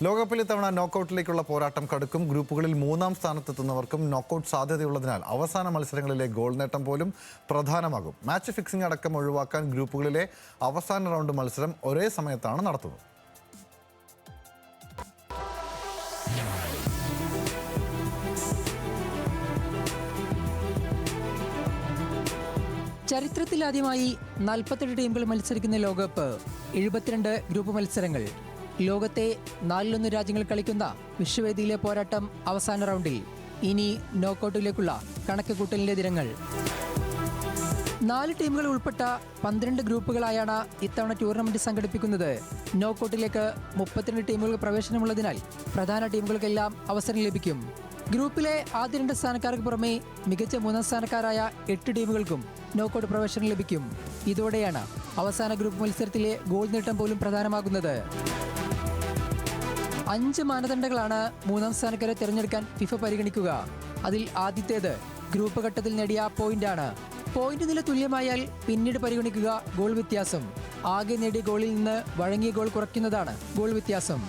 ലോകകപ്പിൽ ഇത്തവണ നോക്കൌട്ടിലേക്കുള്ള പോരാട്ടം കടുക്കും. ഗ്രൂപ്പുകളിൽ മൂന്നാം സ്ഥാനത്തെത്തുന്നവർക്കും നോക്കൌട്ട് സാധ്യതയുള്ളതിനാൽ അവസാന മത്സരങ്ങളിലെ ഗോൾ നേട്ടം പോലും പ്രധാനമാകും. മാച്ച് ഫിക്സിംഗ് അടക്കം ഒഴിവാക്കാൻ ഗ്രൂപ്പുകളിലെ അവസാന റൗണ്ട് മത്സരം ഒരേ സമയത്താണ് നടത്തുന്നത്. ചരിത്രത്തിലാദ്യമായി 48 ടീമുകൾ മത്സരിക്കുന്ന ലോകകപ്പ് 72 ഗ്രൂപ്പ് മത്സരങ്ങൾ. ലോകത്തെ 4-1 രാജ്യങ്ങൾ കളിക്കുന്ന വിശ്വവേദിയിലെ പോരാട്ടം അവസാന റൗണ്ടിൽ. ഇനി നോക്കൌട്ടിലേക്കുള്ള കണക്ക് കൂട്ടലിന്റെ ദിനങ്ങൾ. 4 ടീമുകൾ ഉൾപ്പെട്ട 12 ഗ്രൂപ്പുകളായാണ് ഇത്തവണ ടൂർണമെന്റ് സംഘടിപ്പിക്കുന്നത്. നോക്കൌട്ടിലേക്ക് 32 ടീമുകൾക്ക് പ്രവേശനമുള്ളതിനാൽ പ്രധാന ടീമുകൾക്കെല്ലാം അവസരം ലഭിക്കും. ഗ്രൂപ്പിലെ ആദ്യ 2 സ്ഥാനക്കാർക്ക് പുറമെ മികച്ച 3ാം സ്ഥാനക്കാരായ 8 ടീമുകൾക്കും നോക്കൌട്ട് പ്രവേശനം ലഭിക്കും. ഇതോടെയാണ് അവസാന ഗ്രൂപ്പ് മത്സരത്തിലെ ഗോൾ നേട്ടം പോലും പ്രധാനമാകുന്നത്. 5 മാനദണ്ഡങ്ങളാണ് 3ാം സ്ഥാനക്കാരെ തിരഞ്ഞെടുക്കാൻ ഫിഫ പരിഗണിക്കുക. അതിൽ ആദ്യത്തേത് ഗ്രൂപ്പ് ഘട്ടത്തിൽ നേടിയ പോയിന്റാണ്. പോയിന്റ് നില തുല്യമായാൽ പിന്നീട് പരിഗണിക്കുക ഗോൾ വ്യത്യാസം. ആകെ നേടിയ ഗോളിൽ നിന്ന് വഴങ്ങിയ ഗോൾ കുറയ്ക്കുന്നതാണ് ഗോൾ വ്യത്യാസം.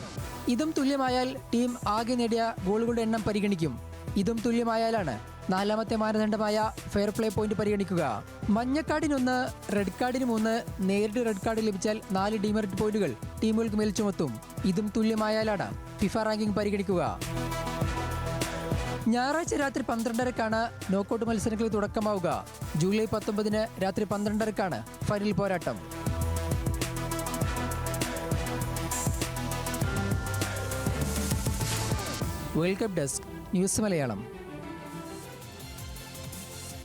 ഇതും തുല്യമായാൽ ടീം ആകെ നേടിയ ഗോളുകളുടെ എണ്ണം പരിഗണിക്കും. ഇതും തുല്യമായാലാണ് 4ാമത്തെ മാനദണ്ഡമായ ഫെയർ പ്ലേ പോയിന്റ് പരിഗണിക്കുക. മഞ്ഞക്കാർഡിന് 1, റെഡ് കാർഡിന് 3, നേരിട്ട് റെഡ് കാർഡ് ലഭിച്ചാൽ 4 ഡിമെറിറ്റ് പോയിന്റുകൾ ടീമുകൾക്ക് മേൽ ചുമത്തും. ഇതും തുല്യമായാലാണ് ഫിഫ റാങ്കിംഗ് പരിഗണിക്കുക. ഞായറാഴ്ച രാത്രി 12:30-ക്കാണ് നോക്കൌട്ട് മത്സരങ്ങൾക്ക് തുടക്കമാവുക. ജൂലൈ 19-ന് രാത്രി 12:30-ക്കാണ് ഫൈനൽ പോരാട്ടം. World cup desk, news Malayalam.